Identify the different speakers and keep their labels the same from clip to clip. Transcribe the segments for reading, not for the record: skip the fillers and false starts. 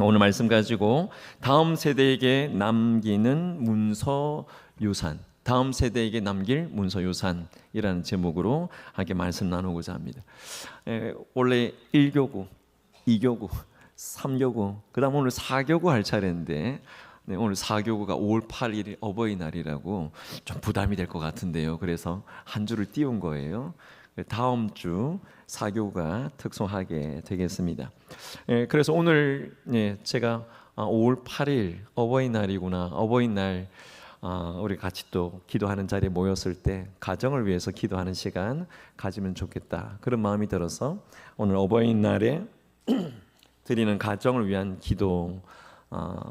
Speaker 1: 오늘 말씀 가지고 다음 세대에게 남기는 문서 유산, 다음 세대에게 남길 문서 유산이라는 제목으로 함께 말씀 나누고자 합니다. 원래 1교구, 2교구, 3교구, 그 다음 오늘 4교구 할 차례인데 오늘 4교구가 5월 8일이 어버이날이라고 좀 부담이 될 것 같은데요. 그래서 한 주를 띄운 거예요. 다음 주 4교구가 특송하게 되겠습니다. 그래서 오늘 제가 5월 8일 어버이날이구나, 어버이날 우리 같이 또 기도하는 자리에 모였을 때 가정을 위해서 기도하는 시간 가지면 좋겠다, 그런 마음이 들어서 오늘 어버이날에 드리는 가정을 위한 기도,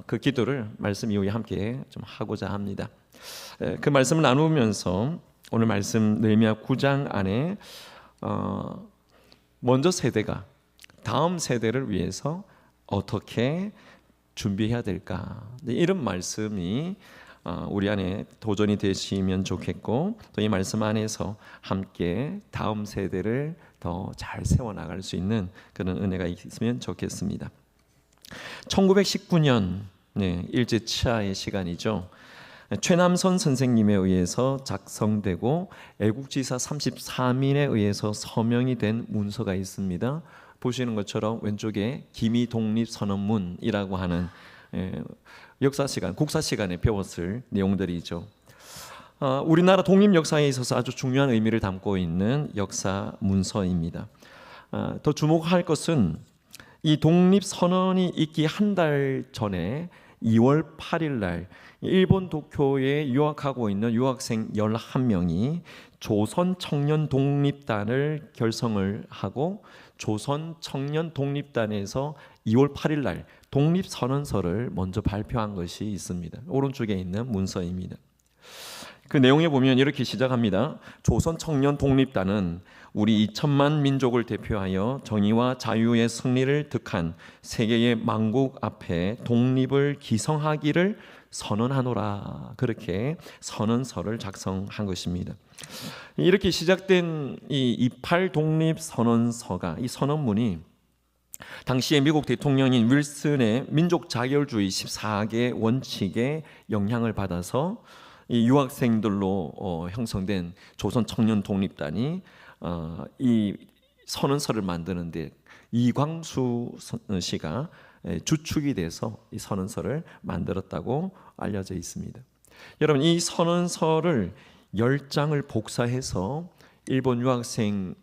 Speaker 1: 그 기도를 말씀 이후에 함께 좀 하고자 합니다. 그 말씀을 나누면서 오늘 말씀 느헤미야 9장 안에 먼저 세대가 다음 세대를 위해서 어떻게 준비해야 될까, 이런 말씀이 우리 안에 도전이 되시면 좋겠고, 또 이 말씀 안에서 함께 다음 세대를 더 잘 세워나갈 수 있는 그런 은혜가 있으면 좋겠습니다. 1919년 일제 치하의 시간이죠. 최남선 선생님에 의해서 작성되고 애국지사 33인에 의해서 서명이 된 문서가 있습니다. 보시는 것처럼 왼쪽에 기미독립선언문이라고 하는 역사 시간, 국사 시간에 배웠을 내용들이죠. 우리나라 독립 역사에 있어서 아주 중요한 의미를 담고 있는 역사 문서입니다. 더 주목할 것은 이 독립선언이 있기 한 달 전에 2월 8일 날 일본 도쿄에 유학하고 있는 유학생 11명이 조선 청년 독립단을 결성을 하고 조선 청년 독립단에서 2월 8일 날 독립선언서를 먼저 발표한 것이 있습니다. 오른쪽에 있는 문서입니다. 그 내용에 보면 이렇게 시작합니다. 조선 청년 독립단은 우리 2천만 민족을 대표하여 정의와 자유의 승리를 득한 세계의 만국 앞에 독립을 기성하기를 선언하노라. 그렇게 선언서를 작성한 것입니다. 이렇게 시작된 이 28 독립 선언서가, 이 선언문이 당시의 미국 대통령인 윌슨의 민족 자결주의 14개 원칙에 영향을 받아서 이 유학생들로 형성된 조선 청년 독립단이 이 선언서를 만드는데 이광수 씨가 주축이 돼서 이 선언서를 만들었다고 알려져 있습니다. 여러분, 이 선언서를 10장을 복사해서 일본 유학생이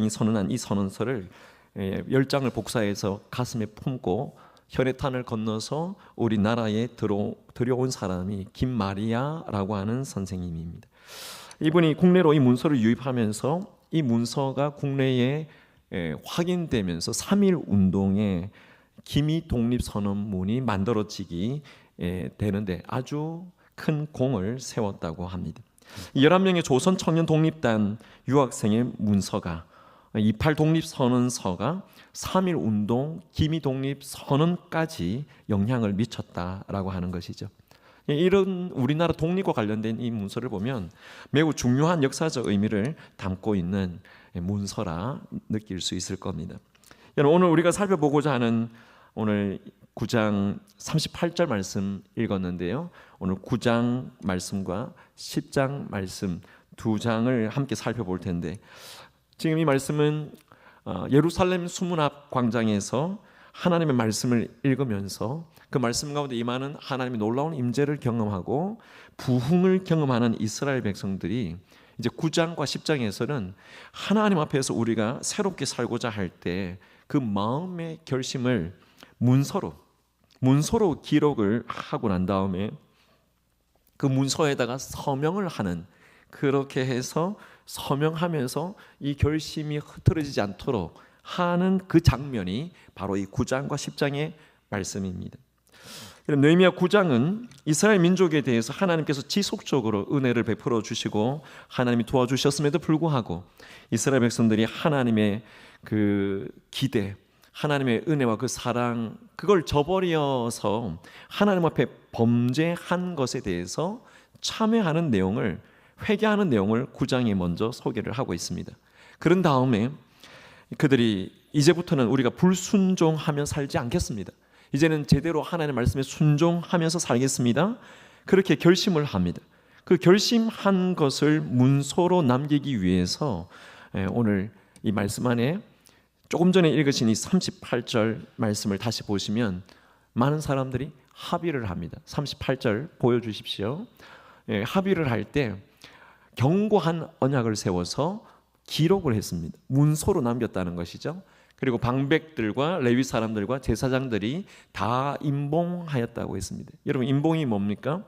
Speaker 1: 선언한 이 선언서를 10장을 복사해서 가슴에 품고 혈액탄을 건너서 우리나라에 들여온 사람이 김마리아라고 하는 선생님입니다. 이분이 국내로 이 문서를 유입하면서 이 문서가 국내에 확인되면서 3.1 운동에 기미 독립선언문이 만들어지기 되는데 아주 큰 공을 세웠다고 합니다. 11명의 조선 청년 독립단 유학생의 문서가, 28 독립선언서가 3.1 운동, 기미 독립선언까지 영향을 미쳤다라고 하는 것이죠. 이런 우리나라 독립과 관련된 이 문서를 보면 매우 중요한 역사적 의미를 담고 있는 문서라 느낄 수 있을 겁니다. 오늘 우리가 살펴보고자 하는 오늘 9장 38절 말씀 읽었는데요. 오늘 9장 말씀과 10장 말씀 두 장을 함께 살펴볼 텐데, 지금 이 말씀은 예루살렘 수문 앞 광장에서 하나님의 말씀을 읽으면서 그 말씀 가운데 임하는 하나님의 놀라운 임재를 경험하고 부흥을 경험하는 이스라엘 백성들이 이제 9장과 10장에서는 하나님 앞에서 우리가 새롭게 살고자 할 때 그 마음의 결심을 문서로 기록을 하고 난 다음에 그 문서에다가 서명을 하는, 그렇게 해서 서명하면서 이 결심이 흐트러지지 않도록 하는 그 장면이 바로 이 9장과 10장의 말씀입니다. 느헤미야 9장은 이스라엘 민족에 대해서 하나님께서 지속적으로 은혜를 베풀어 주시고 하나님이 도와주셨음에도 불구하고 이스라엘 백성들이 하나님의 그 기대, 하나님의 은혜와 그 사랑, 그걸 저버려서 하나님 앞에 범죄한 것에 대해서 참회하는 내용을, 회개하는 내용을 9장에 먼저 소개를 하고 있습니다. 그런 다음에 그들이 이제부터는 우리가 불순종하며 살지 않겠습니다. 이제는 제대로 하나님의 말씀에 순종하면서 살겠습니다. 그렇게 결심을 합니다. 그 결심한 것을 문서로 남기기 위해서 오늘 이 말씀 안에 조금 전에 읽으신 이 38절 말씀을 다시 보시면 많은 사람들이 합의를 합니다. 38절 보여주십시오. 합의를 할 때 견고한 언약을 세워서 기록을 했습니다. 문서로 남겼다는 것이죠. 그리고 방백들과 레위 사람들과 제사장들이 다 임봉하였다고 했습니다. 여러분, 임봉이 뭡니까?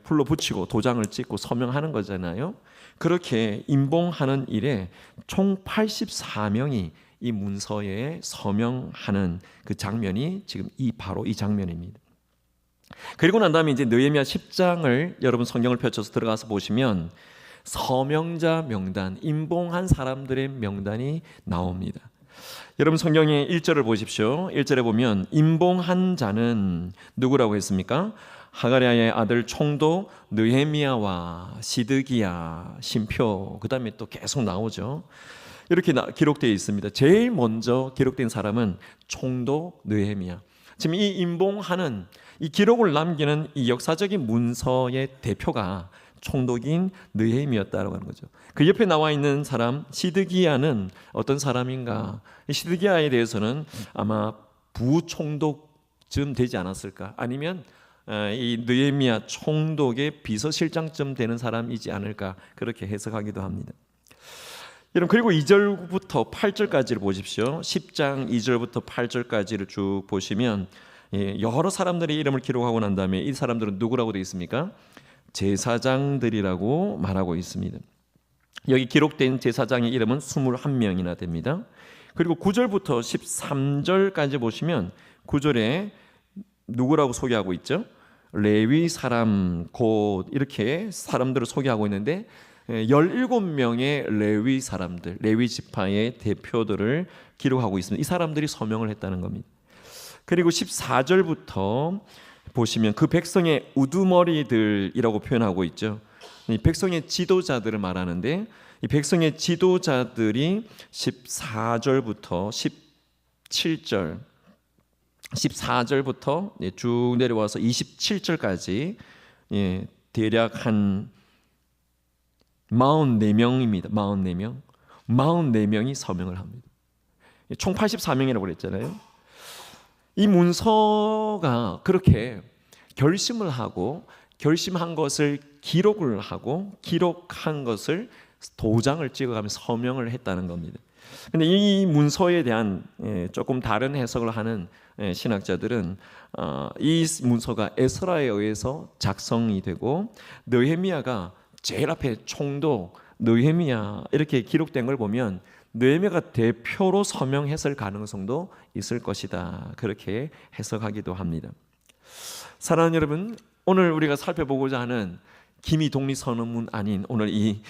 Speaker 1: 풀로 붙이고 도장을 찍고 서명하는 거잖아요. 그렇게 임봉하는 일에 총 84명이 이 문서에 서명하는 그 장면이 지금 바로 이 장면입니다. 그리고 난 다음에 이제 느헤미야 10장을 여러분 성경을 펼쳐서 들어가서 보시면 서명자 명단, 임봉한 사람들의 명단이 나옵니다. 여러분 성경의 1절을 보십시오. 1절에 보면 임봉한 자는 누구라고 했습니까? 하가랴의 아들 총독 느헤미야와 시드기야, 심표, 그 다음에 또 계속 나오죠. 이렇게 기록되어 있습니다. 제일 먼저 기록된 사람은 총독 느헤미야. 지금 이 임봉하는 이 기록을 남기는 이 역사적인 문서의 대표가 총독인 느헤미야였다고 하는 거죠. 그 옆에 나와 있는 사람 시드기야는 어떤 사람인가? 시드기야에 대해서는 아마 부총독쯤 되지 않았을까? 아니면 이 느헤미야 총독의 비서실장쯤 되는 사람이지 않을까? 그렇게 해석하기도 합니다. 여러분, 그리고 2절부터 8절까지를 보십시오. 10장 2절부터 8절까지를 쭉 보시면 여러 사람들의 이름을 기록하고 난 다음에 이 사람들은 누구라고 되어 있습니까? 제사장들이라고 말하고 있습니다. 여기 기록된 제사장의 이름은 21명이나 됩니다. 그리고 9절부터 13절까지 보시면 9절에 누구라고 소개하고 있죠? 레위 사람 곧 이렇게 사람들을 소개하고 있는데 17명의 레위 사람들, 레위 지파의 대표들을 기록하고 있습니다. 이 사람들이 서명을 했다는 겁니다. 그리고 14절부터 보시면 그 백성의 우두머리들이라고 표현하고 있죠. 이 백성의 지도자들을 말하는데 이 백성의 지도자들이 14절부터 17절 14절부터 쭉 내려와서 27절까지 대략 한 44명입니다. 44명. 44명이 서명을 합니다. 총 84명이라고 그랬잖아요. 이 문서가 그렇게 결심을 하고 결심한 것을 기록을 하고 기록한 것을 도장을 찍어가며 서명을 했다는 겁니다. 근데 이 문서에 대한 조금 다른 해석을 하는 신학자들은 이 문서가 에스라에 의해서 작성이 되고 느헤미야가 제일 앞에 총독 느헤미야 이렇게 기록된 걸 보면 느헤미야가 대표로 서명했을 가능성도 있을 것이다. 그렇게 해석하기도 합니다. 사랑하는 여러분, 오늘 우리가 살펴보고자 하는 기미 독립선언문 아닌 오늘 이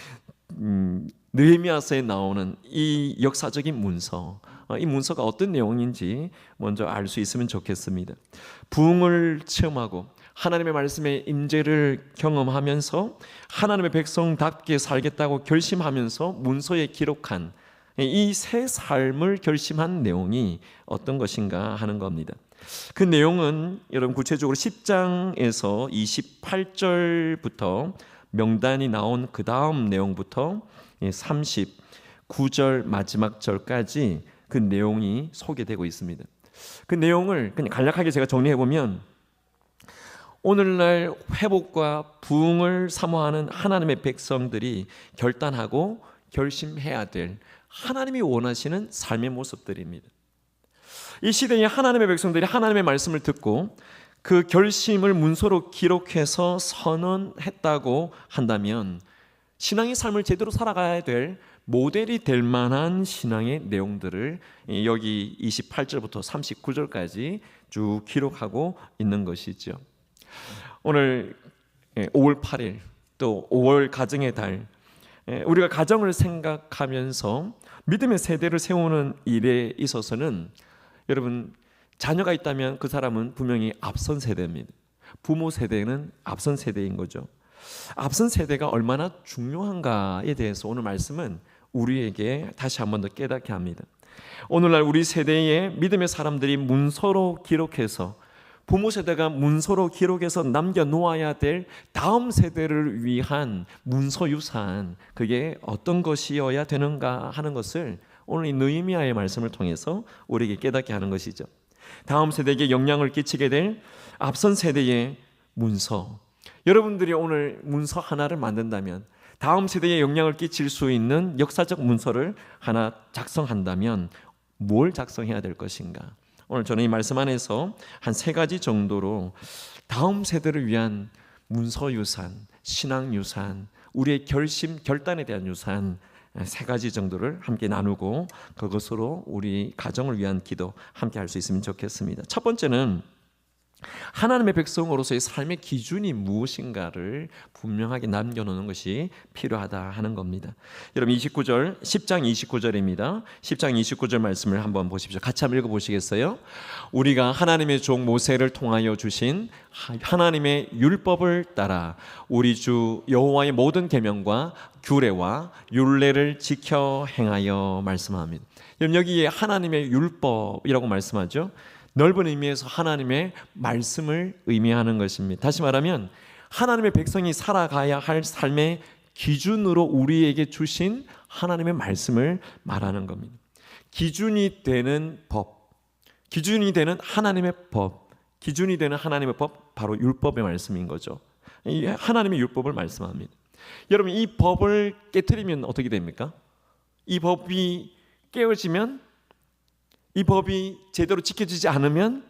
Speaker 1: 느헤미야서에 나오는 이 역사적인 문서, 이 문서가 어떤 내용인지 먼저 알 수 있으면 좋겠습니다. 부흥을 체험하고 하나님의 말씀의 임재를 경험하면서 하나님의 백성답게 살겠다고 결심하면서 문서에 기록한 이 새 삶을 결심한 내용이 어떤 것인가 하는 겁니다. 그 내용은 여러분 구체적으로 10장에서 28절부터 명단이 나온 그 다음 내용부터 39절 마지막 절까지 그 내용이 소개되고 있습니다. 그 내용을 그냥 간략하게 제가 정리해보면 오늘날 회복과 부흥을 사모하는 하나님의 백성들이 결단하고 결심해야 될 하나님이 원하시는 삶의 모습들입니다. 이 시대에 하나님의 백성들이 하나님의 말씀을 듣고 그 결심을 문서로 기록해서 선언했다고 한다면 신앙의 삶을 제대로 살아가야 될 모델이 될 만한 신앙의 내용들을 여기 28절부터 39절까지 쭉 기록하고 있는 것이죠. 오늘 5월 8일 또 5월 가정의 달, 우리가 가정을 생각하면서 믿음의 세대를 세우는 일에 있어서는 여러분 자녀가 있다면 그 사람은 분명히 앞선 세대입니다. 부모 세대는 앞선 세대인 거죠. 앞선 세대가 얼마나 중요한가에 대해서 오늘 말씀은 우리에게 다시 한 번 더 깨닫게 합니다. 오늘날 우리 세대의 믿음의 사람들이 문서로 기록해서, 부모 세대가 문서로 기록해서 남겨놓아야 될 다음 세대를 위한 문서 유산, 그게 어떤 것이어야 되는가 하는 것을 오늘 이 느헤미야의 말씀을 통해서 우리에게 깨닫게 하는 것이죠. 다음 세대에게 영향을 끼치게 될 앞선 세대의 문서, 여러분들이 오늘 문서 하나를 만든다면, 다음 세대에 영향을 끼칠 수 있는 역사적 문서를 하나 작성한다면 뭘 작성해야 될 것인가? 오늘 저는 이 말씀 안에서 한 3가지 정도로 다음 세대를 위한 문서 유산, 신앙 유산, 우리의 결심, 결단에 대한 유산 3가지 정도를 함께 나누고 그것으로 우리 가정을 위한 기도 함께 할 수 있으면 좋겠습니다. 첫 번째는 하나님의 백성으로서의 삶의 기준이 무엇인가를 분명하게 남겨놓는 것이 필요하다 하는 겁니다. 여러분 10장 29절입니다. 10장 29절 말씀을 한번 보십시오. 같이 한번 읽어보시겠어요? 우리가 하나님의 종 모세를 통하여 주신 하나님의 율법을 따라 우리 주 여호와의 모든 계명과 규례와 율례를 지켜 행하여 말씀합니다. 여러분 여기에 하나님의 율법이라고 말씀하죠. 넓은 의미에서 하나님의 말씀을 의미하는 것입니다. 다시 말하면 하나님의 백성이 살아가야 할 삶의 기준으로 우리에게 주신 하나님의 말씀을 말하는 겁니다. 기준이 되는 법, 기준이 되는 하나님의 법, 기준이 되는 하나님의 법, 바로 율법의 말씀인 거죠. 하나님의 율법을 말씀합니다. 여러분 이 법을 깨트리면 어떻게 됩니까? 이 법이 깨어지면, 이 법이 제대로 지켜지지 않으면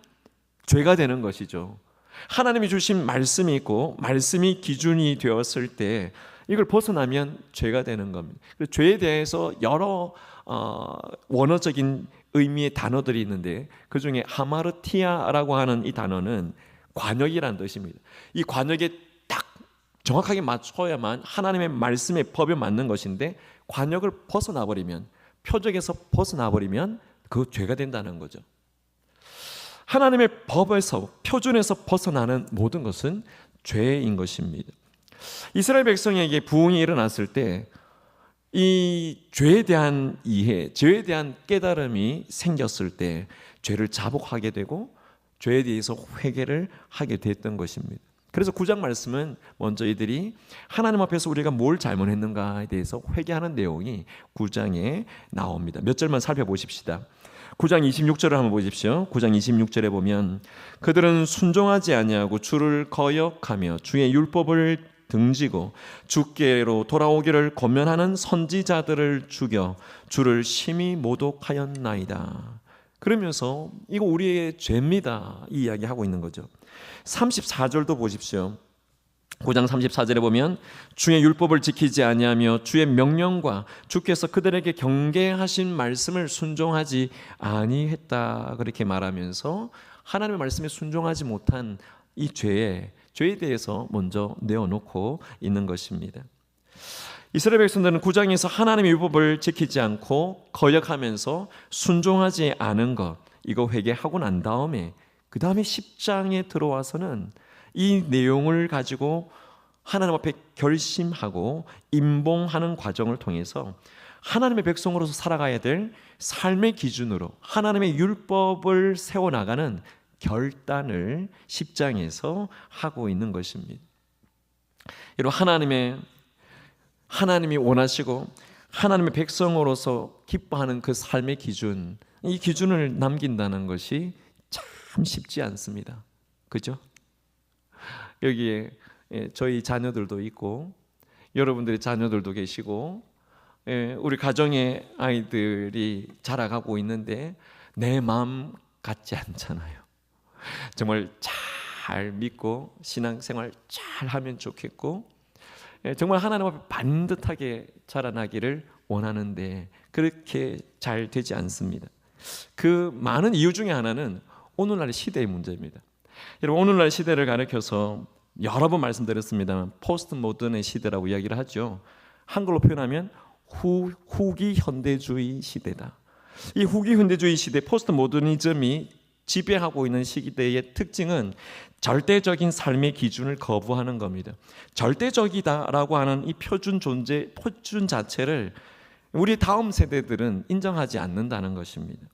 Speaker 1: 죄가 되는 것이죠. 하나님이 주신 말씀이 있고 말씀이 기준이 되었을 때 이걸 벗어나면 죄가 되는 겁니다. 죄에 대해서 여러 원어적인 의미의 단어들이 있는데 그 중에 하마르티아라고 하는 이 단어는 관역이라는 뜻입니다. 이 관역에 딱 정확하게 맞춰야만 하나님의 말씀의 법에 맞는 것인데, 관역을 벗어나 버리면, 표적에서 벗어나 버리면 그 죄가 된다는 거죠. 하나님의 법에서, 표준에서 벗어나는 모든 것은 죄인 것입니다. 이스라엘 백성에게 부흥이 일어났을 때 이 죄에 대한 이해, 죄에 대한 깨달음이 생겼을 때 죄를 자복하게 되고 죄에 대해서 회개를 하게 됐던 것입니다. 그래서 9장 말씀은 먼저 이들이 하나님 앞에서 우리가 뭘 잘못했는가에 대해서 회개하는 내용이 9장에 나옵니다. 몇 절만 살펴보십시다. 9장 26절을 한번 보십시오. 9장 26절에 보면 그들은 순종하지 아니하고 주를 거역하며 주의 율법을 등지고 주께로 돌아오기를 권면하는 선지자들을 죽여 주를 심히 모독하였나이다. 그러면서 이거 우리의 죄입니다, 이 이야기하고 있는 거죠. 34절도 보십시오. 9장 34절에 보면 주의 율법을 지키지 아니하며 주의 명령과 주께서 그들에게 경계하신 말씀을 순종하지 아니했다, 그렇게 말하면서 하나님의 말씀에 순종하지 못한 이 죄에 대해서 먼저 내어놓고 있는 것입니다. 이스라엘 백성들은 9장에서 하나님의 율법을 지키지 않고 거역하면서 순종하지 않은 것, 이거 회개하고 난 다음에 그 다음에 10장에 들어와서는 이 내용을 가지고 하나님 앞에 결심하고 임봉하는 과정을 통해서 하나님의 백성으로서 살아가야 될 삶의 기준으로 하나님의 율법을 세워나가는 결단을 10장에서 하고 있는 것입니다. 여러분 하나님이 원하시고 하나님의 백성으로서 기뻐하는 그 삶의 기준, 이 기준을 남긴다는 것이 참 쉽지 않습니다. 그죠? 여기에 저희 자녀들도 있고 여러분들의 자녀들도 계시고 우리 가정의 아이들이 자라가고 있는데 내 마음 같지 않잖아요. 정말 잘 믿고 신앙생활 잘 하면 좋겠고 정말 하나님 앞에 반듯하게 자라나기를 원하는데 그렇게 잘 되지 않습니다. 그 많은 이유 중에 하나는 오늘날 시대의 문제입니다. 여러분 오늘날 시대를 가리켜서 여러 번 말씀드렸습니다만 포스트 모던의 시대라고 이야기를 하죠. 한글로 표현하면 후기 현대주의 시대다. 이 후기 현대주의 시대, 포스트 모더니즘이 지배하고 있는 시대의 특징은 절대적인 삶의 기준을 거부하는 겁니다. 절대적이다라고 하는 이 표준 자체를 우리 다음 세대들은 인정하지 않는다는 것입니다.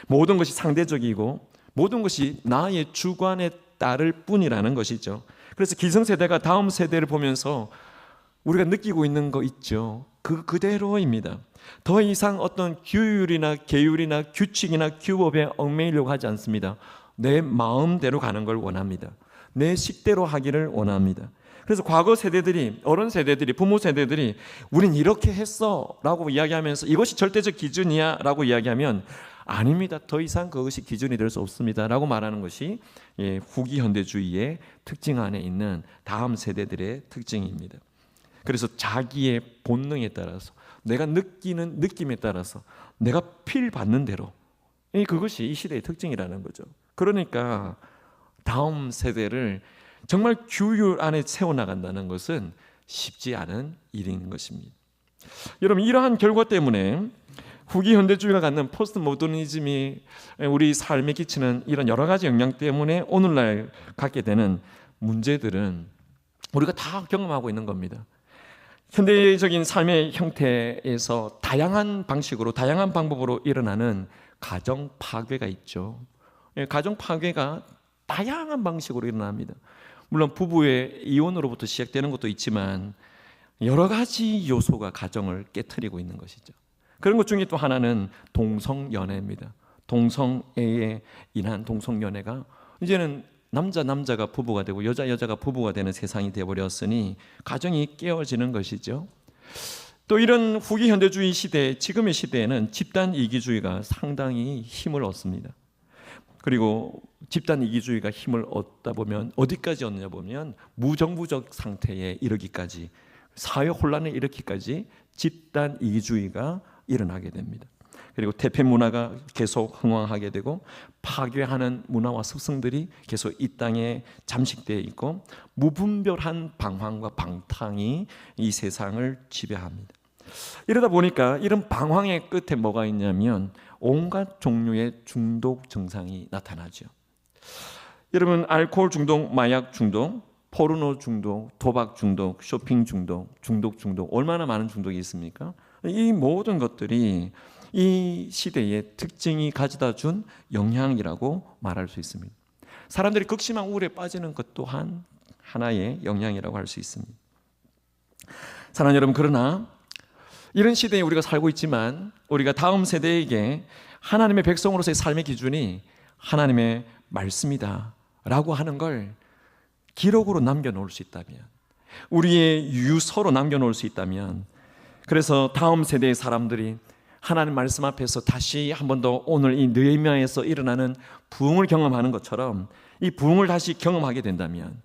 Speaker 1: 모든 것이 상대적이고 모든 것이 나의 주관에 따를 뿐이라는 것이죠. 그래서 기성세대가 다음 세대를 보면서 우리가 느끼고 있는 거 있죠. 그대로입니다. 더 이상 어떤 규율이나 계율이나 규칙이나 규법에 얽매이려고 하지 않습니다. 내 마음대로 가는 걸 원합니다. 내 식대로 하기를 원합니다. 그래서 과거 세대들이, 어른 세대들이, 부모 세대들이 우린 이렇게 했어 라고 이야기하면서 이것이 절대적 기준이야 라고 이야기하면 아닙니다. 더 이상 그것이 기준이 될 수 없습니다 라고 말하는 것이 후기 현대주의의 특징 안에 있는 다음 세대들의 특징입니다. 그래서 자기의 본능에 따라서, 내가 느끼는 느낌에 따라서, 내가 필 받는 대로, 그것이 이 시대의 특징이라는 거죠. 그러니까 다음 세대를 정말 규율 안에 세워나간다는 것은 쉽지 않은 일인 것입니다. 여러분, 이러한 결과 때문에 후기 현대주의가 갖는 포스트 모더니즘이 우리 삶에 끼치는 이런 여러 가지 영향 때문에 오늘날 갖게 되는 문제들은 우리가 다 경험하고 있는 겁니다. 현대적인 삶의 형태에서 다양한 방식으로, 다양한 방법으로 일어나는 가정 파괴가 있죠. 가정 파괴가 다양한 방식으로 일어납니다. 물론 부부의 이혼으로부터 시작되는 것도 있지만 여러 가지 요소가 가정을 깨트리고 있는 것이죠. 그런 것 중에 또 하나는 동성연애입니다. 동성애에 인한 동성연애가 이제는 남자가 부부가 되고 여자가 부부가 되는 세상이 되어버렸으니 가정이 깨어지는 것이죠. 또 이런 후기 현대주의 시대, 지금의 시대에는 집단 이기주의가 상당히 힘을 얻습니다. 그리고 집단 이기주의가 힘을 얻다 보면 어디까지 얻느냐 보면 무정부적 상태에 이르기까지, 사회 혼란에 이르기까지 집단 이기주의가 일어나게 됩니다. 그리고 태폐 문화가 계속 흥왕하게 되고 파괴하는 문화와 습성들이 계속 이 땅에 잠식되어 있고 무분별한 방황과 방탕이 이 세상을 지배합니다. 이러다 보니까 이런 방황의 끝에 뭐가 있냐면 온갖 종류의 중독 증상이 나타나죠. 여러분, 알코올 중독, 마약 중독, 포르노 중독, 도박 중독, 쇼핑 중독, 중독 얼마나 많은 중독이 있습니까? 이 모든 것들이 이 시대의 특징이 가져다 준 영향이라고 말할 수 있습니다. 사람들이 극심한 우울에 빠지는 것 또한 하나의 영향이라고 할 수 있습니다. 사랑하는 여러분, 그러나 이런 시대에 우리가 살고 있지만 우리가 다음 세대에게 하나님의 백성으로서의 삶의 기준이 하나님의 말씀이다 라고 하는 걸 기록으로 남겨놓을 수 있다면, 우리의 유서로 남겨놓을 수 있다면, 그래서 다음 세대의 사람들이 하나님 말씀 앞에서 다시 한 번 더 오늘 이 느헤미야에서 일어나는 부흥을 경험하는 것처럼 이 부흥을 다시 경험하게 된다면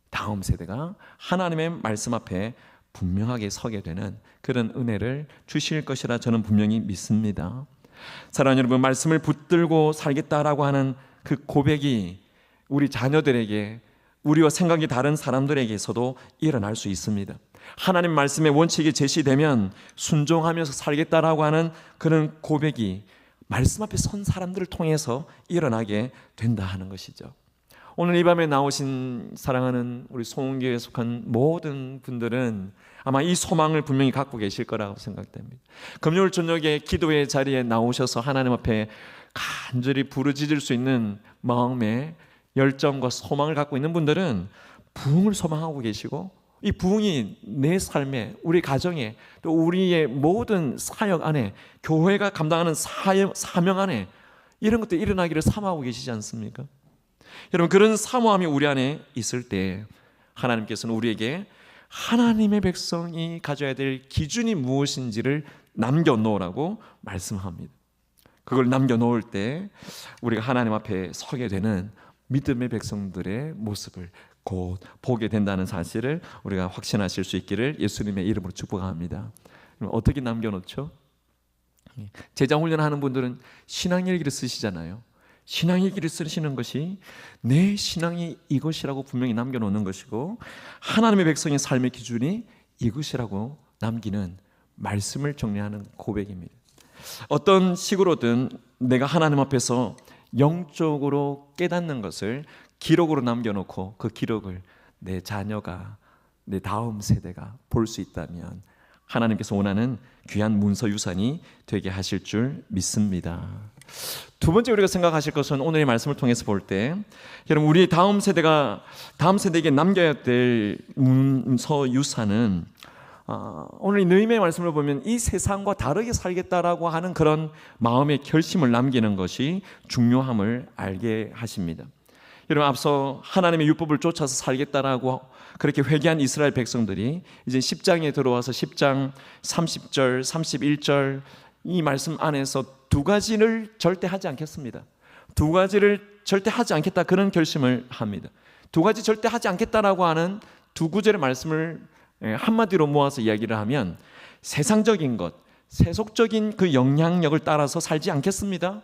Speaker 1: 다음 세대가 하나님의 말씀 앞에 분명하게 서게 되는 그런 은혜를 주실 것이라 저는 분명히 믿습니다. 사랑하는 여러분, 말씀을 붙들고 살겠다라고 하는 그 고백이 우리 자녀들에게, 우리와 생각이 다른 사람들에게서도 일어날 수 있습니다. 하나님 말씀의 원칙이 제시되면 순종하면서 살겠다라고 하는 그런 고백이 말씀 앞에 선 사람들을 통해서 일어나게 된다 하는 것이죠. 오늘 이 밤에 나오신 사랑하는 우리 송은교에 속한 모든 분들은 아마 이 소망을 분명히 갖고 계실 거라고 생각됩니다. 금요일 저녁에 기도의 자리에 나오셔서 하나님 앞에 간절히 부르짖을 수 있는 마음의 열정과 소망을 갖고 있는 분들은 부흥을 소망하고 계시고, 이 부흥이 내 삶에, 우리 가정에, 또 우리의 모든 사역 안에, 교회가 감당하는 사명 안에 이런 것들이 일어나기를 사모하고 계시지 않습니까? 여러분, 그런 사모함이 우리 안에 있을 때 하나님께서는 우리에게 하나님의 백성이 가져야 될 기준이 무엇인지를 남겨놓으라고 말씀합니다. 그걸 남겨놓을 때 우리가 하나님 앞에 서게 되는 믿음의 백성들의 모습을 곧 보게 된다는 사실을 우리가 확신하실 수 있기를 예수님의 이름으로 축복합니다. 어떻게 남겨놓죠? 제자 훈련하는 분들은 신앙일기를 쓰시잖아요. 신앙일기를 쓰시는 것이 내 신앙이 이것이라고 분명히 남겨놓는 것이고, 하나님의 백성의 삶의 기준이 이것이라고 남기는 말씀을 정리하는 고백입니다. 어떤 식으로든 내가 하나님 앞에서 영적으로 깨닫는 것을 기록으로 남겨놓고 그 기록을 내 자녀가, 내 다음 세대가 볼 수 있다면 하나님께서 원하는 귀한 문서 유산이 되게 하실 줄 믿습니다. 두 번째 우리가 생각하실 것은 오늘의 말씀을 통해서 볼 때, 여러분 우리 다음 세대에게 남겨야 될 문서 유산은 오늘 이 느헤미야의 말씀을 보면 이 세상과 다르게 살겠다라고 하는 그런 마음의 결심을 남기는 것이 중요함을 알게 하십니다. 여러분 앞서 하나님의 율법을 쫓아서 살겠다라고 그렇게 회개한 이스라엘 백성들이 이제 10장에 들어와서 10장 30절 31절 이 말씀 안에서 두 가지를 절대 하지 않겠습니다. 두 가지를 절대 하지 않겠다, 그런 결심을 합니다. 두 가지 절대 하지 않겠다라고 하는 두 구절의 말씀을 한마디로 모아서 이야기를 하면, 세상적인 것, 세속적인 그 영향력을 따라서 살지 않겠습니다.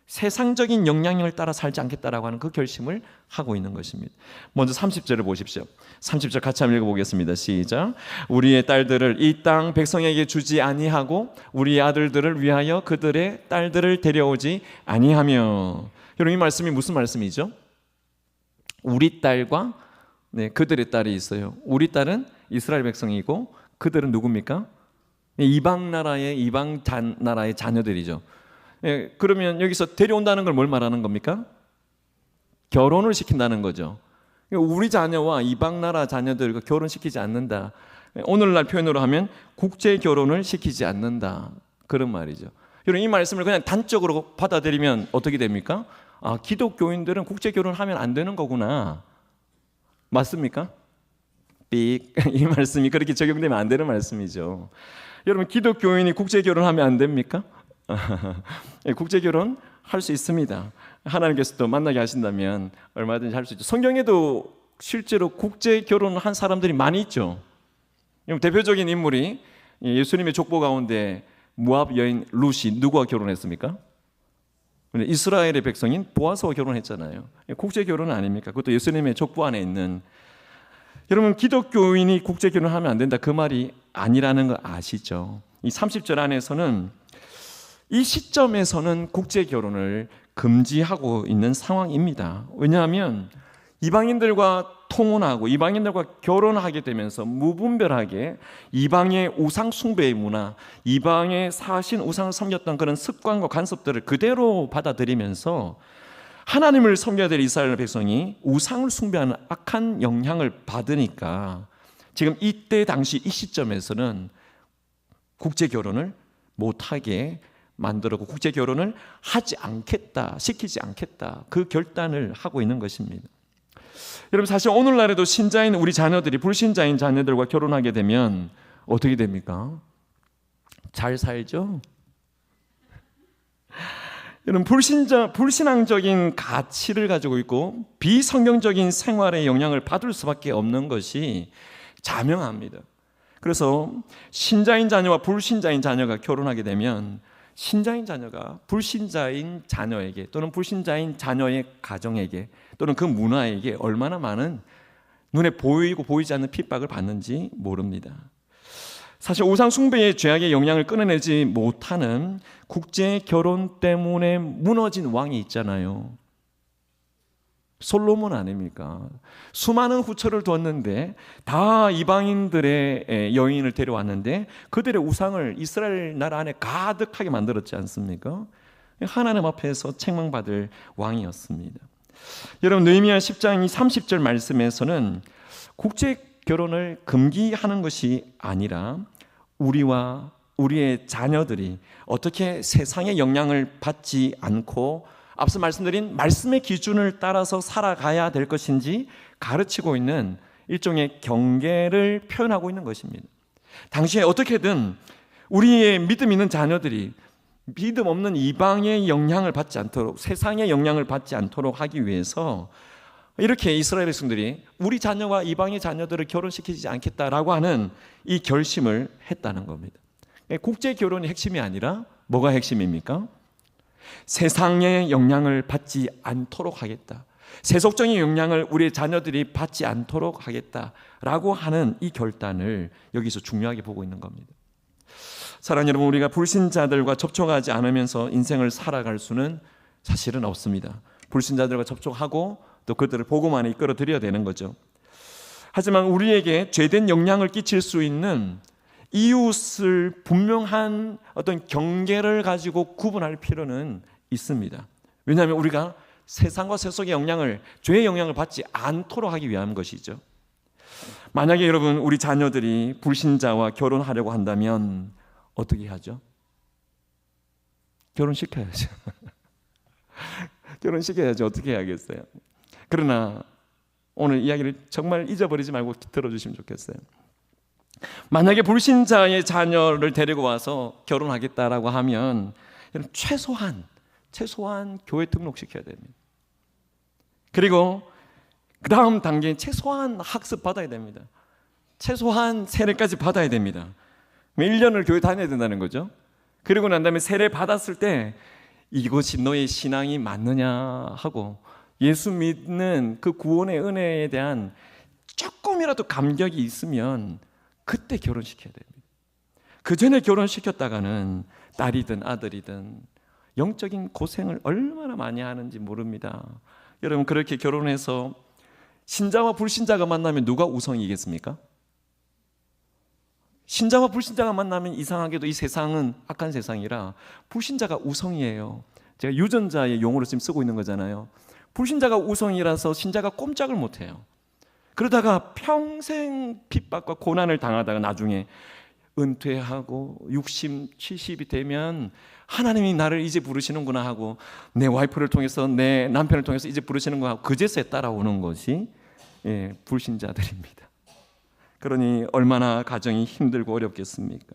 Speaker 1: 세상적인 영향력을 따라 살지 않겠다라고 하는 그 결심을 하고 있는 것입니다. 먼저 30절을 보십시오. 30절 같이 한번 읽어보겠습니다. 시작. 우리의 딸들을 이 땅 백성에게 주지 아니하고 우리의 아들들을 위하여 그들의 딸들을 데려오지 아니하며. 여러분 이 말씀이 무슨 말씀이죠? 우리 딸과 그들의 딸이 있어요. 우리 딸은 이스라엘 백성이고 그들은 누굽니까? 이방 나라의 자녀들이죠. 그러면 여기서 데려온다는 걸 뭘 말하는 겁니까? 결혼을 시킨다는 거죠. 우리 자녀와 이방 나라 자녀들과 결혼시키지 않는다. 오늘날 표현으로 하면 국제 결혼을 시키지 않는다, 그런 말이죠. 여러분 이 말씀을 그냥 단적으로 받아들이면 어떻게 됩니까? 기독교인들은 국제 결혼하면 안 되는 거구나. 맞습니까? 이 말씀이 그렇게 적용되면 안 되는 말씀이죠. 여러분 기독교인이 국제 결혼하면 안 됩니까? 국제 결혼 할 수 있습니다. 하나님께서도 만나게 하신다면 얼마든지 할 수 있죠. 성경에도 실제로 국제 결혼을 한 사람들이 많이 있죠. 대표적인 인물이 예수님의 족보 가운데 모압 여인 룻이 누구와 결혼했습니까? 이스라엘의 백성인 보아스와 결혼했잖아요. 국제 결혼 아닙니까? 그것도 예수님의 족보 안에 있는. 여러분 기독교인이 국제 결혼하면 안 된다, 그 말이 아니라는 거 아시죠? 이 30절 안에서는 이 시점에서는 국제 결혼을 금지하고 있는 상황입니다. 왜냐하면 이방인들과 통혼하고 이방인들과 결혼하게 되면서 무분별하게 이방의 우상 숭배의 문화, 이방의 사신 우상을 섬겼던 그런 습관과 관습들을 그대로 받아들이면서 하나님을 섬겨야 될 이스라엘 백성이 우상을 숭배하는 악한 영향을 받으니까 지금 이때 당시 이 시점에서는 국제 결혼을 못하게 만들었고 국제 결혼을 하지 않겠다, 시키지 않겠다, 그 결단을 하고 있는 것입니다. 여러분 사실 오늘날에도 신자인 우리 자녀들이 불신자인 자녀들과 결혼하게 되면 어떻게 됩니까? 잘 살죠? 여러분 불신앙적인 가치를 가지고 있고 비성경적인 생활에 영향을 받을 수밖에 없는 것이 자명합니다. 그래서 신자인 자녀와 불신자인 자녀가 결혼하게 되면 신자인 자녀가 불신자인 자녀에게 또는 불신자인 자녀의 가정에게 또는 그 문화에게 얼마나 많은 눈에 보이고 보이지 않는 핍박을 받는지 모릅니다. 사실 우상 숭배의 죄악의 영향을 끊어내지 못하는 국제 결혼 때문에 무너진 왕이 있잖아요. 솔로몬 아닙니까? 수많은 후처를 뒀는데 다 이방인들의 여인을 데려왔는데 그들의 우상을 이스라엘 나라 안에 가득하게 만들었지 않습니까? 하나님 앞에서 책망받을 왕이었습니다. 여러분 느헤미야 10장 30절 말씀에서는 국제 결혼을 금기하는 것이 아니라 우리와 우리의 자녀들이 어떻게 세상의 영향을 받지 않고 앞서 말씀드린 말씀의 기준을 따라서 살아가야 될 것인지 가르치고 있는 일종의 경계를 표현하고 있는 것입니다. 당시에 어떻게든 우리의 믿음 있는 자녀들이 믿음 없는 이방의 영향을 받지 않도록, 세상의 영향을 받지 않도록 하기 위해서 이렇게 이스라엘 백성들이 우리 자녀와 이방의 자녀들을 결혼시키지 않겠다라고 하는 이 결심을 했다는 겁니다. 국제 결혼이 핵심이 아니라 뭐가 핵심입니까? 세상의 영향을 받지 않도록 하겠다, 세속적인 영향을 우리의 자녀들이 받지 않도록 하겠다라고 하는 이 결단을 여기서 중요하게 보고 있는 겁니다. 사랑하는 여러분, 우리가 불신자들과 접촉하지 않으면서 인생을 살아갈 수는 사실은 없습니다. 불신자들과 접촉하고 또 그들을 복음 안에 이끌어 드려야 되는 거죠. 하지만 우리에게 죄된 영향을 끼칠 수 있는 이웃을 분명한 어떤 경계를 가지고 구분할 필요는 있습니다. 왜냐하면 우리가 세상과 세속의 영향을, 죄의 영향을 받지 않도록 하기 위한 것이죠. 만약에 여러분 우리 자녀들이 불신자와 결혼하려고 한다면 어떻게 하죠? 결혼시켜야죠. 결혼시켜야죠. 어떻게 해야겠어요? 그러나 오늘 이야기를 정말 잊어버리지 말고 들어주시면 좋겠어요. 만약에 불신자의 자녀를 데리고 와서 결혼하겠다라고 하면 최소한 교회 등록시켜야 됩니다. 그리고 그 다음 단계는 최소한 학습 받아야 됩니다. 최소한 세례까지 받아야 됩니다. 1년을 교회 다녀야 된다는 거죠. 그리고 난 다음에 세례 받았을 때 이것이 너의 신앙이 맞느냐 하고 예수 믿는 그 구원의 은혜에 대한 조금이라도 감격이 있으면 그때 결혼시켜야 됩니다. 그 전에 결혼시켰다가는 딸이든 아들이든 영적인 고생을 얼마나 많이 하는지 모릅니다. 여러분 그렇게 결혼해서 신자와 불신자가 만나면 누가 우성이겠습니까? 신자와 불신자가 만나면 이상하게도 이 세상은 악한 세상이라 불신자가 우성이에요. 제가 유전자의 용어로 지금 쓰고 있는 거잖아요. 불신자가 우성이라서 신자가 꼼짝을 못해요. 그러다가 평생 핍박과 고난을 당하다가 나중에 은퇴하고 60, 70이 되면 하나님이 나를 이제 부르시는구나 하고 내 와이프를 통해서 내 남편을 통해서 이제 부르시는구나 하고 그제서야 따라오는 것이 불신자들입니다. 그러니 얼마나 가정이 힘들고 어렵겠습니까?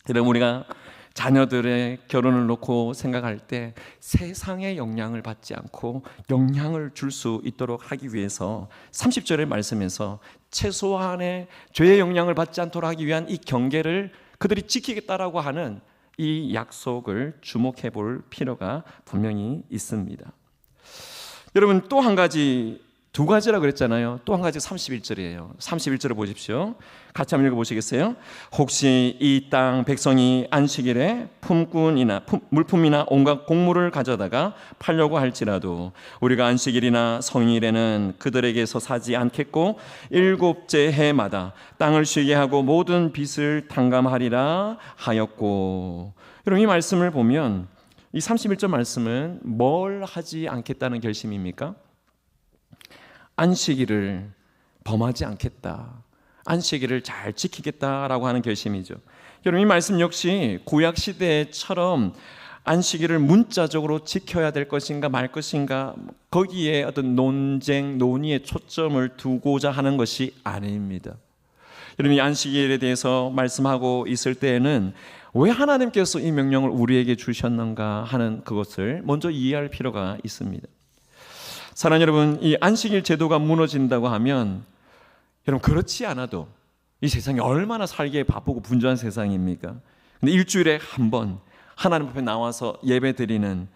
Speaker 1: 여러분 우리가 자녀들의 결혼을 놓고 생각할 때 세상의 영향을 받지 않고 영향을 줄 수 있도록 하기 위해서 30절의 말씀에서 최소한의 죄의 영향을 받지 않도록 하기 위한 이 경계를 그들이 지키겠다라고 하는 이 약속을 주목해 볼 필요가 분명히 있습니다. 여러분 또 한 가지, 두 가지라고 그랬잖아요. 또 한 가지 31절이에요. 31절을 보십시오. 같이 한번 읽어보시겠어요? 혹시 이 땅 백성이 안식일에 품꾼이나 물품이나 온갖 곡물을 가져다가 팔려고 할지라도 우리가 안식일이나 성일에는 그들에게서 사지 않겠고 일곱째 해마다 땅을 쉬게 하고 모든 빚을 탕감하리라 하였고. 여러분 이 말씀을 보면 이 31절 말씀은 뭘 하지 않겠다는 결심입니까? 안식일을 범하지 않겠다, 안식일을 잘 지키겠다라고 하는 결심이죠. 여러분 이 말씀 역시 구약 시대처럼 안식일을 문자적으로 지켜야 될 것인가 말 것인가 거기에 어떤 논쟁, 논의의 초점을 두고자 하는 것이 아닙니다. 여러분 이 안식일에 대해서 말씀하고 있을 때에는 왜 하나님께서 이 명령을 우리에게 주셨는가 하는 그것을 먼저 이해할 필요가 있습니다. 사랑하는 여러분, 이 안식일 제도가 무너진다고 하면 여러분 그렇지 않아도 이 세상이 얼마나 살기에 바쁘고 분주한 세상입니까? 근데 일주일에 한 번 하나님 앞에 나와서 예배드리는,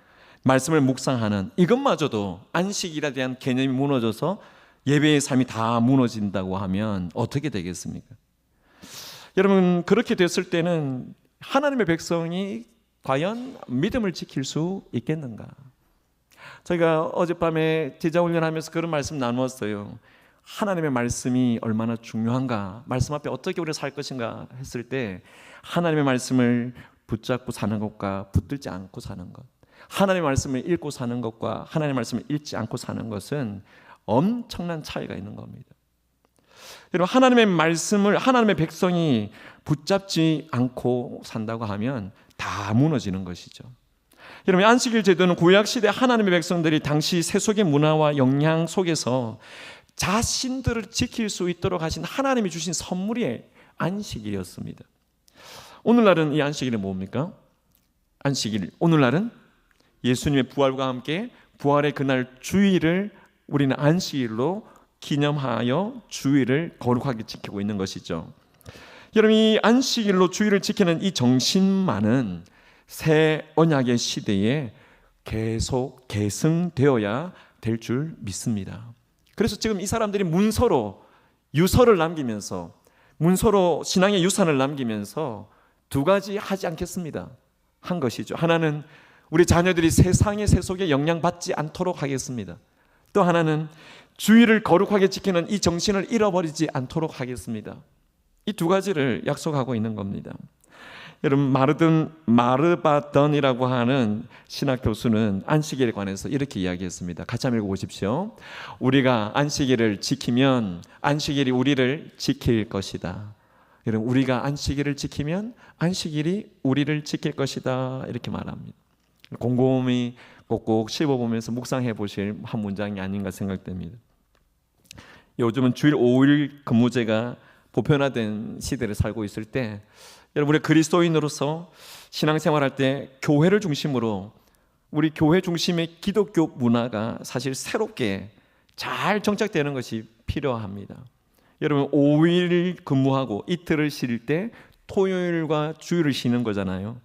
Speaker 1: 말씀을 묵상하는 이것마저도 안식일에 대한 개념이 무너져서 예배의 삶이 다 무너진다고 하면 어떻게 되겠습니까? 여러분 그렇게 됐을 때는 하나님의 백성이 과연 믿음을 지킬 수 있겠는가? 저희가 어젯밤에 제자훈련하면서 그런 말씀 나누었어요. 하나님의 말씀이 얼마나 중요한가, 말씀 앞에 어떻게 우리가 살 것인가 했을 때 하나님의 말씀을 붙잡고 사는 것과 붙들지 않고 사는 것, 하나님의 말씀을 읽고 사는 것과 하나님의 말씀을 읽지 않고 사는 것은 엄청난 차이가 있는 겁니다. 여러분 하나님의 말씀을 하나님의 백성이 붙잡지 않고 산다고 하면 다 무너지는 것이죠. 여러분 안식일 제도는 구약시대 하나님의 백성들이 당시 세속의 문화와 영향 속에서 자신들을 지킬 수 있도록 하신 하나님이 주신 선물이 안식일이었습니다. 오늘날은 이 안식일이 뭡니까? 안식일, 오늘날은 예수님의 부활과 함께 부활의 그날 주일을 우리는 안식일로 기념하여 주일을 거룩하게 지키고 있는 것이죠. 여러분 이 안식일로 주일을 지키는 이 정신만은 새 언약의 시대에 계속 계승되어야 될 줄 믿습니다. 그래서 지금 이 사람들이 문서로 유서를 남기면서, 문서로 신앙의 유산을 남기면서 두 가지 하지 않겠습니다 한 것이죠. 하나는 우리 자녀들이 세상의 세속에 영향받지 않도록 하겠습니다. 또 하나는 주일을 거룩하게 지키는 이 정신을 잃어버리지 않도록 하겠습니다. 이 두 가지를 약속하고 있는 겁니다. 여러분, 마르바던이라고 하는 신학 교수는 안식일에 관해서 이렇게 이야기했습니다. 같이 한번 읽어보십시오. 우리가 안식일을 지키면 안식일이 우리를 지킬 것이다. 여러분, 우리가 안식일을 지키면 안식일이 우리를 지킬 것이다, 이렇게 말합니다. 곰곰이 꼭꼭 씹어보면서 묵상해 보실 한 문장이 아닌가 생각됩니다. 요즘은 주일 5일 근무제가 보편화된 시대를 살고 있을 때, 여러분, 우리 그리스도인으로서 신앙생활할 때 교회를 중심으로 우리 교회 중심의 기독교 문화가 사실 새롭게 잘 정착되는 것이 필요합니다. 여러분, 5일 근무하고 이틀을 쉴 때 토요일과 주일을 쉬는 거잖아요.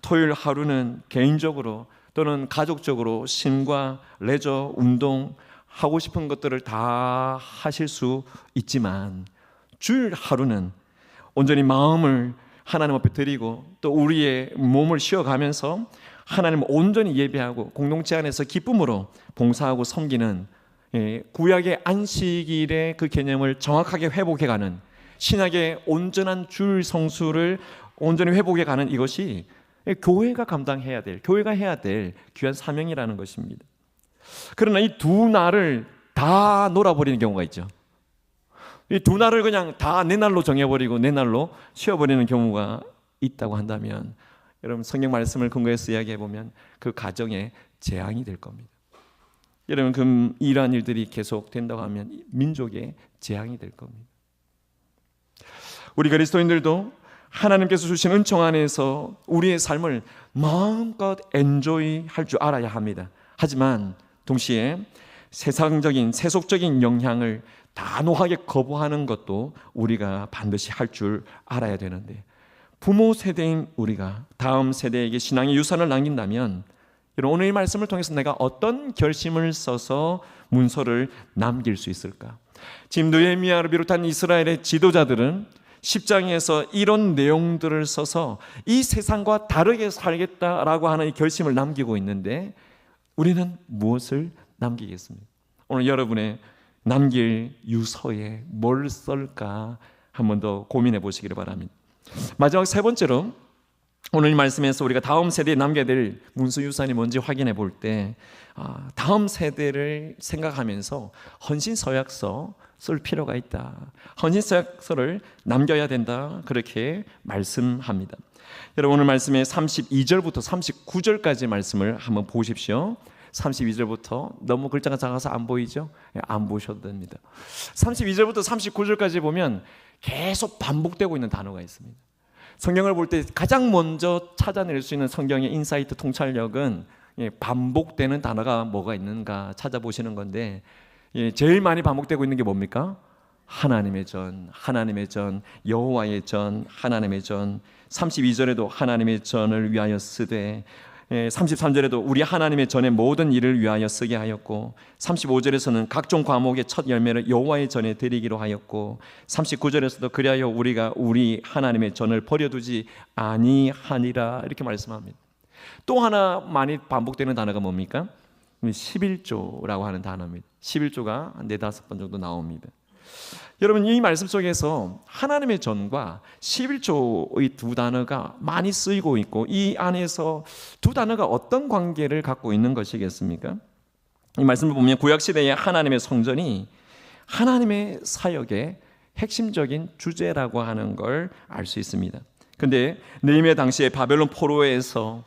Speaker 1: 토요일 하루는 개인적으로 또는 가족적으로 쉼과 레저, 운동, 하고 싶은 것들을 다 하실 수 있지만, 주일 하루는 온전히 마음을 하나님 앞에 드리고 또 우리의 몸을 쉬어가면서 하나님을 온전히 예배하고 공동체 안에서 기쁨으로 봉사하고 섬기는, 구약의 안식일의 그 개념을 정확하게 회복해가는, 신약의 온전한 주일 성수를 온전히 회복해가는, 이것이 교회가 감당해야 될, 교회가 해야 될 귀한 사명이라는 것입니다. 그러나 이 두 날을 다 놀아버리는 경우가 있죠. 이 두 날을 그냥 다 내 날로 정해버리고 내 날로 쉬어버리는 경우가 있다고 한다면, 여러분, 성경 말씀을 근거해서 이야기해보면 그 가정에 재앙이 될 겁니다. 여러분, 이러한 일들이 계속 된다고 하면 민족의 재앙이 될 겁니다. 우리 그리스도인들도 하나님께서 주신 은총 안에서 우리의 삶을 마음껏 엔조이 할 줄 알아야 합니다. 하지만 동시에 세상적인 세속적인 영향을 단호하게 거부하는 것도 우리가 반드시 할 줄 알아야 되는데, 부모 세대인 우리가 다음 세대에게 신앙의 유산을 남긴다면, 오늘 이 말씀을 통해서 내가 어떤 결심을 써서 문서를 남길 수 있을까? 지금 느헤미야를 비롯한 이스라엘의 지도자들은 10장에서 이런 내용들을 써서 이 세상과 다르게 살겠다라고 하는 이 결심을 남기고 있는데, 우리는 무엇을 남기겠습니까? 오늘 여러분의 남길 유서에 뭘 쓸까 한 번 더 고민해 보시기를 바랍니다. 마지막 세 번째로, 오늘 말씀에서 우리가 다음 세대에 남겨야 될 문서유산이 뭔지 확인해 볼 때, 다음 세대를 생각하면서 헌신서약서 쓸 필요가 있다, 헌신서약서를 남겨야 된다, 그렇게 말씀합니다. 여러분, 오늘 말씀의 32절부터 39절까지 말씀을 한번 보십시오. 32절부터 너무 글자가 작아서 안 보이죠? 안 보셔도 됩니다. 32절부터 39절까지 보면 계속 반복되고 있는 단어가 있습니다. 성경을 볼 때 가장 먼저 찾아낼 수 있는 성경의 인사이트 통찰력은 반복되는 단어가 뭐가 있는가 찾아보시는 건데, 제일 많이 반복되고 있는 게 뭡니까? 하나님의 전, 하나님의 전, 여호와의 전, 하나님의 전. 32절에도 하나님의 전을 위하여 쓰되, 33절에도 우리 하나님의 전의 모든 일을 위하여 쓰게 하였고, 35절에서는 각종 과목의 첫 열매를 여호와의 전에 드리기로 하였고, 39절에서도 그리하여 우리가 우리 하나님의 전을 버려두지 아니하니라, 이렇게 말씀합니다. 또 하나 많이 반복되는 단어가 뭡니까? 11조라고 하는 단어입니다. 11조가 4-5번 정도 나옵니다. 여러분, 이 말씀 속에서 하나님의 전과 11조의 두 단어가 많이 쓰이고 있고, 이 안에서 두 단어가 어떤 관계를 갖고 있는 것이겠습니까? 이 말씀을 보면 구약시대의 하나님의 성전이 하나님의 사역의 핵심적인 주제라고 하는 걸 알 수 있습니다. 그런데 느헤미야 당시에 바벨론 포로에서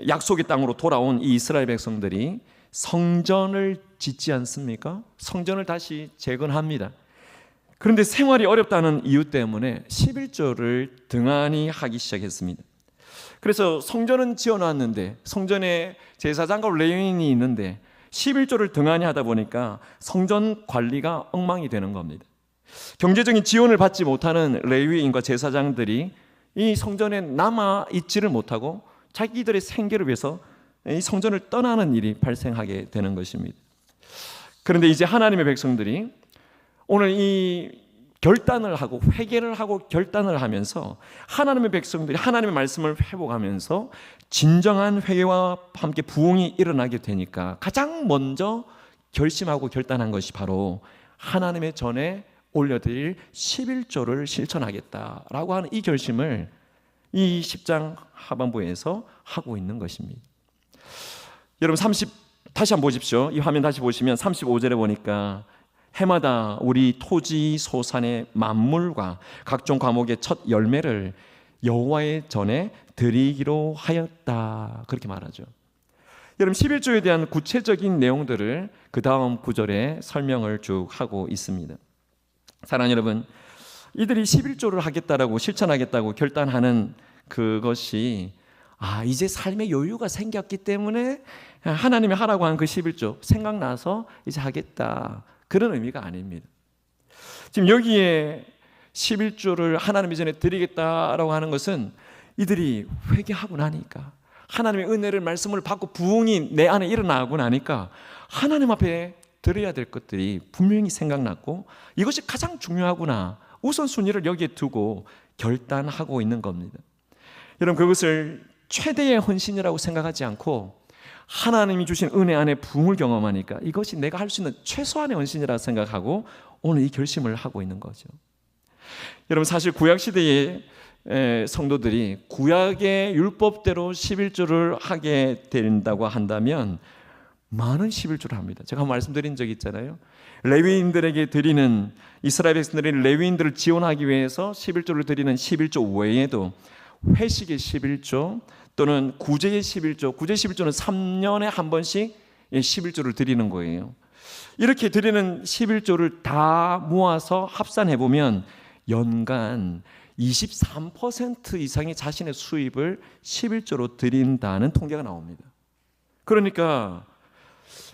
Speaker 1: 약속의 땅으로 돌아온 이 이스라엘 백성들이 성전을 짓지 않습니까? 성전을 다시 재건합니다. 그런데 생활이 어렵다는 이유 때문에 11조를 등한히 하기 시작했습니다. 그래서 성전은 지어놨는데, 성전에 제사장과 레위인이 있는데 11조를 등한히 하다 보니까 성전 관리가 엉망이 되는 겁니다. 경제적인 지원을 받지 못하는 레위인과 제사장들이 이 성전에 남아 있지를 못하고 자기들의 생계를 위해서 이 성전을 떠나는 일이 발생하게 되는 것입니다. 그런데 이제 하나님의 백성들이 오늘 이 결단을 하고 회개를 하고 결단을 하면서, 하나님의 백성들이 하나님의 말씀을 회복하면서 진정한 회개와 함께 부흥이 일어나게 되니까 가장 먼저 결심하고 결단한 것이 바로 하나님의 전에 올려드릴 11조를 실천하겠다라고 하는 이 결심을 이 10장 하반부에서 하고 있는 것입니다. 여러분 다시 한번 보십시오. 이 화면 다시 보시면 35절에 보니까 해마다 우리 토지 소산의 만물과 각종 과목의 첫 열매를 여호와의 전에 드리기로 하였다, 그렇게 말하죠. 여러분 11조에 대한 구체적인 내용들을 그 다음 구절에 설명을 쭉 하고 있습니다. 사랑하는 여러분, 이들이 11조를 하겠다라고 실천하겠다고 결단하는 그것이 이제 삶의 여유가 생겼기 때문에 하나님이 하라고 한 그 11조 생각나서 이제 하겠다, 그런 의미가 아닙니다. 지금 여기에 11조를 하나님 이전에 드리겠다라고 하는 것은 이들이 회개하고 나니까, 하나님의 은혜를 말씀을 받고 부흥이 내 안에 일어나고 나니까 하나님 앞에 드려야 될 것들이 분명히 생각났고 이것이 가장 중요하구나, 우선순위를 여기에 두고 결단하고 있는 겁니다. 여러분, 그것을 최대의 헌신이라고 생각하지 않고 하나님이 주신 은혜 안에 부흥을 경험하니까 이것이 내가 할 수 있는 최소한의 헌신이라고 생각하고 오늘 이 결심을 하고 있는 거죠. 여러분, 사실 구약시대의 성도들이 구약의 율법대로 11조를 하게 된다고 한다면 많은 11조를 합니다. 제가 말씀드린 적이 있잖아요. 레위인들에게 드리는, 이스라엘 백성들이 레위인들을 지원하기 위해서 11조를 드리는 11조 외에도 회식의 11조 또는 구제의 11조, 구제 11조는 3년에 한 번씩 11조를 드리는 거예요. 이렇게 드리는 11조를 다 모아서 합산해 보면 연간 23% 이상의 자신의 수입을 11조로 드린다는 통계가 나옵니다. 그러니까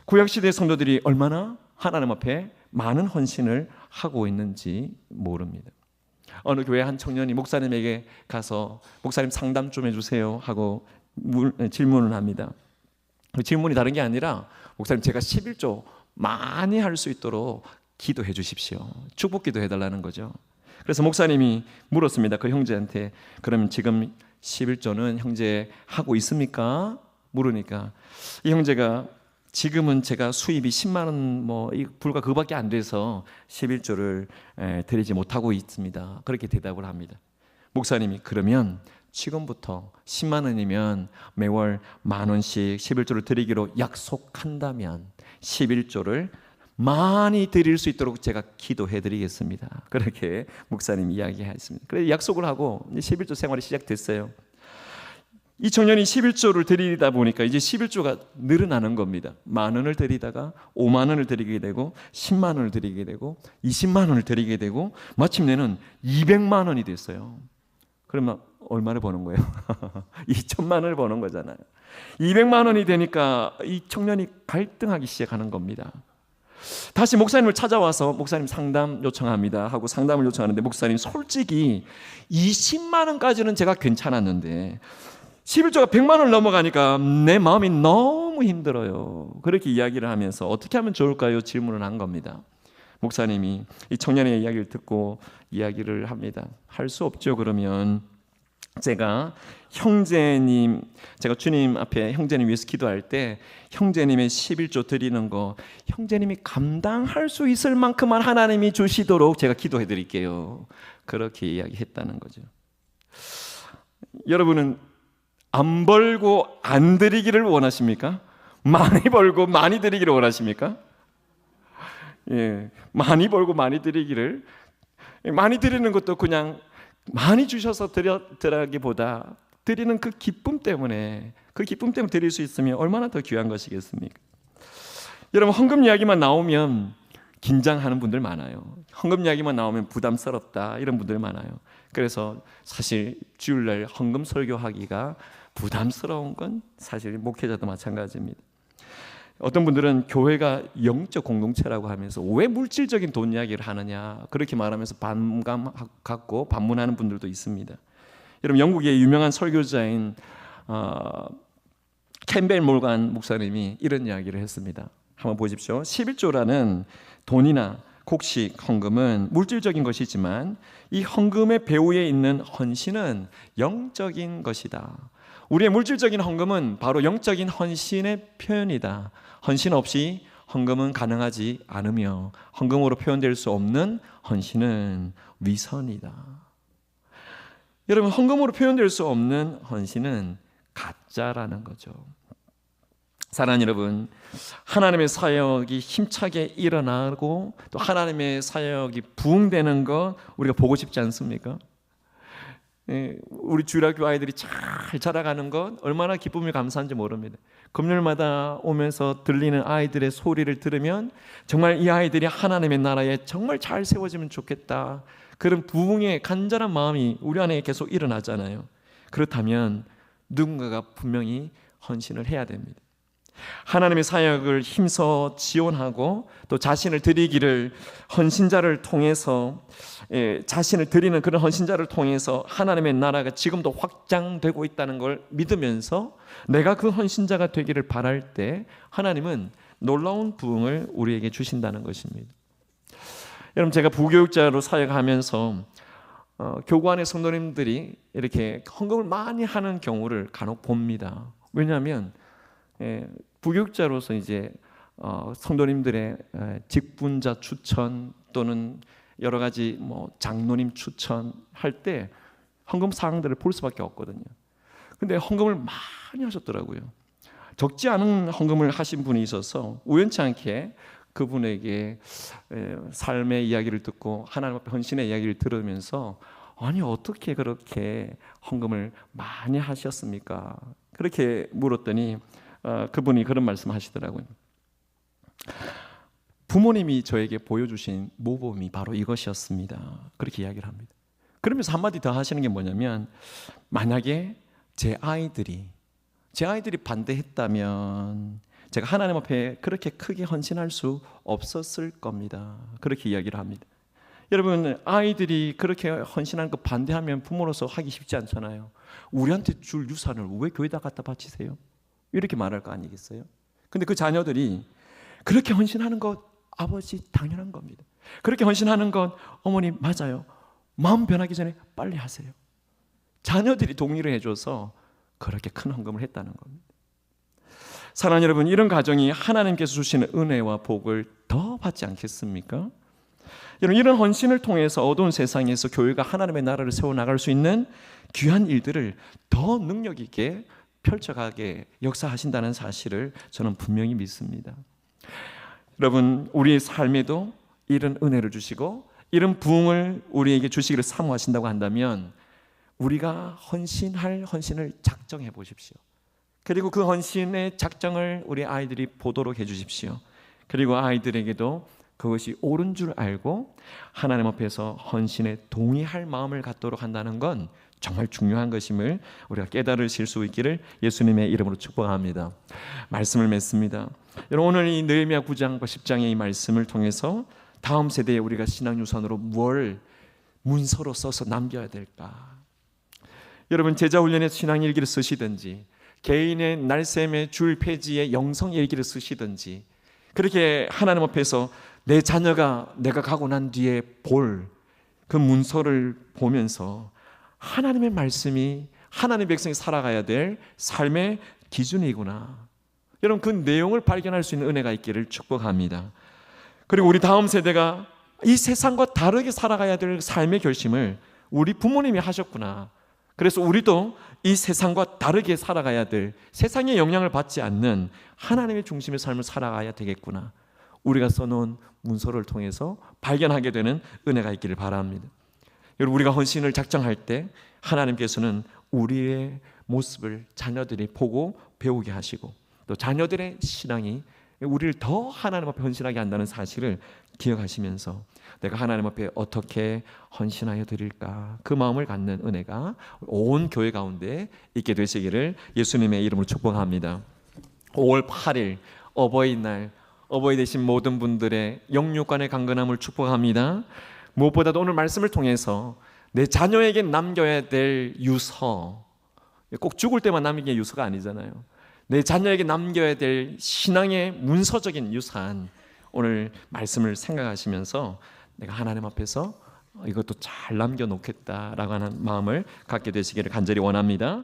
Speaker 1: 구약시대 성도들이 얼마나 하나님 앞에 많은 헌신을 하고 있는지 모릅니다. 어느 교회 한 청년이 목사님에게 가서 목사님 상담 좀 해주세요 하고 질문을 합니다. 그 질문이 다른 게 아니라 목사님, 제가 11조 많이 할 수 있도록 기도해 주십시오, 축복 기도해 달라는 거죠. 그래서 목사님이 물었습니다. 그 형제한테, 그럼 지금 11조는 형제 하고 있습니까? 물으니까 이 형제가 지금은 제가 수입이 10만 원 불과 그밖에 안 돼서 11조를 드리지 못하고 있습니다, 그렇게 대답을 합니다. 목사님이 그러면 지금부터 10만 원이면 매월 10,000원씩 11조를 드리기로 약속한다면 11조를 많이 드릴 수 있도록 제가 기도해 드리겠습니다, 그렇게 목사님이 이야기했습니다. 그래서 약속을 하고 11조 생활이 시작됐어요. 이 청년이 11조를 드리다 보니까 이제 11조가 늘어나는 겁니다. 10,000원을 드리다가 50,000원을 드리게 되고 10만 원을 드리게 되고 20만 원을 드리게 되고 마침내는 200만 원이 됐어요. 그러면 얼마를 버는 거예요? 2천만 원을 버는 거잖아요. 200만 원이 되니까 이 청년이 갈등하기 시작하는 겁니다. 다시 목사님을 찾아와서 목사님 상담 요청합니다 하고 상담을 요청하는데, 목사님 솔직히 20만 원까지는 제가 괜찮았는데 11조가 100만 원을 넘어가니까 내 마음이 너무 힘들어요, 그렇게 이야기를 하면서 어떻게 하면 좋을까요? 질문을 한 겁니다. 목사님이 이 청년의 이야기를 듣고 이야기를 합니다. 할 수 없죠. 그러면 제가 주님 앞에 형제님 위해서 기도할 때 형제님의 11조 드리는 거 형제님이 감당할 수 있을 만큼만 하나님이 주시도록 제가 기도해 드릴게요, 그렇게 이야기했다는 거죠. 여러분은 안 벌고 안 드리기를 원하십니까? 많이 벌고 많이 드리기를 원하십니까? 많이 벌고 많이 드리기를, 많이 드리는 것도 그냥 많이 주셔서 드리기보다 드리는 그 기쁨 때문에 드릴 수 있으면 얼마나 더 귀한 것이겠습니까? 여러분, 헌금 이야기만 나오면 긴장하는 분들 많아요. 헌금 이야기만 나오면 부담스럽다, 이런 분들 많아요. 그래서 사실 주일날 헌금 설교하기가 부담스러운 건 사실 목회자도 마찬가지입니다. 어떤 분들은 교회가 영적 공동체라고 하면서 왜 물질적인 돈 이야기를 하느냐, 그렇게 말하면서 반감 갖고 반문하는 분들도 있습니다. 여러분, 영국의 유명한 설교자인 캠벨 몰간 목사님이 이런 이야기를 했습니다. 한번 보십시오. 11조라는 돈이나 곡식, 헌금은 물질적인 것이지만 이 헌금의 배후에 있는 헌신은 영적인 것이다. 우리의 물질적인 헌금은 바로 영적인 헌신의 표현이다. 헌신 없이 헌금은 가능하지 않으며 헌금으로 표현될 수 없는 헌신은 위선이다. 여러분, 헌금으로 표현될 수 없는 헌신은 가짜라는 거죠. 사랑하는 여러분, 하나님의 사역이 힘차게 일어나고 또 하나님의 사역이 부흥되는 것 우리가 보고 싶지 않습니까? 우리 주일학교 아이들이 잘 자라가는 것 얼마나 기쁨이 감사한지 모릅니다. 금요일마다 오면서 들리는 아이들의 소리를 들으면 정말 이 아이들이 하나님의 나라에 정말 잘 세워지면 좋겠다, 그런 부흥의 간절한 마음이 우리 안에 계속 일어나잖아요. 그렇다면 누군가가 분명히 헌신을 해야 됩니다. 하나님의 사역을 힘써 지원하고 또 자신을 드리기를 헌신자를 통해서 자신을 드리는 그런 헌신자를 통해서 하나님의 나라가 지금도 확장되고 있다는 걸 믿으면서 내가 그 헌신자가 되기를 바랄 때 하나님은 놀라운 부흥을 우리에게 주신다는 것입니다. 여러분, 제가 부교육자로 사역하면서 교구 안의 성도님들이 이렇게 헌금을 많이 하는 경우를 간혹 봅니다. 왜냐하면 부교육자로서 이제 성도님들의 직분자 추천 또는 여러 가지 장로님 추천할 때 헌금 사항들을 볼 수밖에 없거든요. 근데 헌금을 많이 하셨더라고요. 적지 않은 헌금을 하신 분이 있어서 우연치 않게 그분에게 삶의 이야기를 듣고 하나님 앞에 헌신의 이야기를 들으면서 아니 어떻게 그렇게 헌금을 많이 하셨습니까? 그렇게 물었더니 그분이 그런 말씀을 하시더라고요. 부모님이 저에게 보여주신 모범이 바로 이것이었습니다. 그렇게 이야기를 합니다. 그러면서 한마디 더 하시는 게 뭐냐면, 만약에 제 아이들이 반대했다면 제가 하나님 앞에 그렇게 크게 헌신할 수 없었을 겁니다. 그렇게 이야기를 합니다. 여러분, 아이들이 그렇게 헌신하는 거 반대하면 부모로서 하기 쉽지 않잖아요. 우리한테 줄 유산을 왜 교회에다 갖다 바치세요? 이렇게 말할 거 아니겠어요? 근데 그 자녀들이 그렇게 헌신하는 것 아버지 당연한 겁니다. 그렇게 헌신하는 것 어머니 맞아요. 마음 변하기 전에 빨리 하세요. 자녀들이 동의를 해줘서 그렇게 큰 헌금을 했다는 겁니다. 사랑하는 여러분, 이런 가정이 하나님께서 주시는 은혜와 복을 더 받지 않겠습니까? 여러분, 이런 헌신을 통해서 어두운 세상에서 교회가 하나님의 나라를 세워나갈 수 있는 귀한 일들을 더 능력 있게 펼쳐가게 역사하신다는 사실을 저는 분명히 믿습니다. 여러분, 우리의 삶에도 이런 은혜를 주시고 이런 부흥을 우리에게 주시기를 사모하신다고 한다면 우리가 헌신할 헌신을 작정해 보십시오. 그리고 그 헌신의 작정을 우리 아이들이 보도록 해 주십시오. 그리고 아이들에게도 그것이 옳은 줄 알고 하나님 앞에서 헌신에 동의할 마음을 갖도록 한다는 건 정말 중요한 것임을 우리가 깨달으실 수 있기를 예수님의 이름으로 축복합니다. 말씀을 맺습니다. 여러분, 오늘 이 느헤미야 9장과 10장의 이 말씀을 통해서 다음 세대에 우리가 신앙유산으로 뭘 문서로 써서 남겨야 될까? 여러분, 제자훈련에서 신앙일기를 쓰시든지 개인의 날샘의 줄 페이지에 영성일기를 쓰시든지 그렇게 하나님 앞에서 내 자녀가 내가 가고 난 뒤에 볼 그 문서를 보면서 하나님의 말씀이 하나님의 백성이 살아가야 될 삶의 기준이구나, 여러분, 그 내용을 발견할 수 있는 은혜가 있기를 축복합니다. 그리고 우리 다음 세대가 이 세상과 다르게 살아가야 될 삶의 결심을 우리 부모님이 하셨구나. 그래서 우리도 이 세상과 다르게 살아가야 될, 세상의 영향을 받지 않는 하나님의 중심의 삶을 살아가야 되겠구나, 우리가 써놓은 문서를 통해서 발견하게 되는 은혜가 있기를 바랍니다. 여러분, 우리가 헌신을 작정할 때 하나님께서는 우리의 모습을 자녀들이 보고 배우게 하시고 또 자녀들의 신앙이 우리를 더 하나님 앞에 헌신하게 한다는 사실을 기억하시면서 내가 하나님 앞에 어떻게 헌신하여 드릴까, 그 마음을 갖는 은혜가 온 교회 가운데 있게 되시기를 예수님의 이름으로 축복합니다. 5월 8일 어버이날, 어버이 되신 모든 분들의 영육간의 강건함을 축복합니다. 무엇보다도 오늘 말씀을 통해서 내 자녀에게 남겨야 될 유서, 꼭 죽을 때만 남긴 게 유서가 아니잖아요. 내 자녀에게 남겨야 될 신앙의 문서적인 유산, 오늘 말씀을 생각하시면서 내가 하나님 앞에서 이것도 잘 남겨놓겠다라고 하는 마음을 갖게 되시기를 간절히 원합니다.